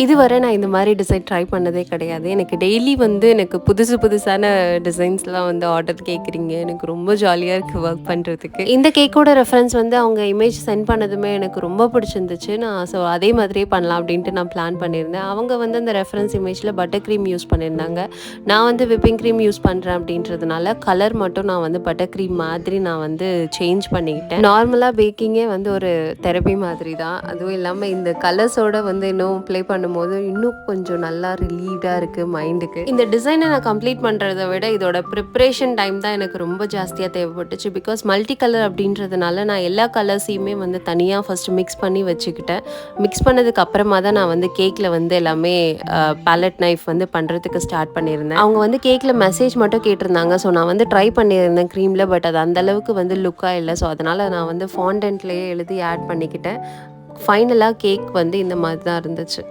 இதுவரை நான் இந்த மாதிரி டிசைன் ட்ரை பண்ணதே கிடையாது. எனக்கு டெய்லி வந்து எனக்கு புதுசு புதுசான டிசைன்ஸ்லாம் வந்து ஆர்டர் கேட்குறீங்க. எனக்கு ரொம்ப ஜாலியா இருக்கு ஒர்க் பண்றதுக்கு. இந்த கேக்கோட ரெஃபரன்ஸ் வந்து அவங்க இமேஜ் சென்ட் பண்ணதுமே எனக்கு ரொம்ப பிடிச்சிருந்துச்சு. அதே மாதிரியே பண்ணலாம் அப்படின்ட்டு நான் பிளான் பண்ணியிருந்தேன். அவங்க வந்து அந்த ரெஃபரன்ஸ் இமேஜ்ல பட்டர் கிரீம் யூஸ் பண்ணியிருந்தாங்க. நான் வந்து விப்பிங் கிரீம் யூஸ் பண்றேன் அப்படின்றதுனால கலர் மட்டும் நான் வந்து பட்டர் கிரீம் மாதிரி நான் வந்து சேஞ்ச் பண்ணிக்கிட்டேன். நார்மலா பேக்கிங்கே வந்து ஒரு தெரப்பி மாதிரி தான். அதுவும் இல்லாம இந்த கலர்ஸோட வந்து இன்னும் ப்ளே பண்ணும்போது இன்னும் கொஞ்சம் நல்லா ரிலீவ்டாக இருக்குது மைண்டுக்கு. இந்த டிசைனை நான் கம்ப்ளீட் பண்ணுறத விட இதோட ப்ரிப்ரேஷன் டைம் தான் எனக்கு ரொம்ப ஜாஸ்தியாக தேவைப்பட்டுச்சு. பிகாஸ் மல்டி கலர் அப்படின்றதுனால நான் எல்லா கலர்ஸையுமே வந்து தனியாக ஃபஸ்ட்டு மிக்ஸ் பண்ணி வச்சுக்கிட்டேன். மிக்ஸ் பண்ணதுக்கு அப்புறமா தான் நான் வந்து கேக்கில் வந்து எல்லாமே பேலட் நைஃப் வந்து பண்ணுறதுக்கு ஸ்டார்ட் பண்ணியிருந்தேன். அவங்க வந்து கேக்கில் மெசேஜ் மட்டும் கேட்டிருந்தாங்க. ஸோ நான் வந்து ட்ரை பண்ணியிருந்தேன் க்ரீமில். பட் அது அந்தளவுக்கு வந்து லுக்காக இல்லை. ஸோ அதனால் நான் வந்து ஃபாண்டன்ட்லேயே எழுதி ஆட் பண்ணிக்கிட்டேன். ஃபைனலாக கேக் வந்து இந்த மாதிரி தான் இருந்துச்சு.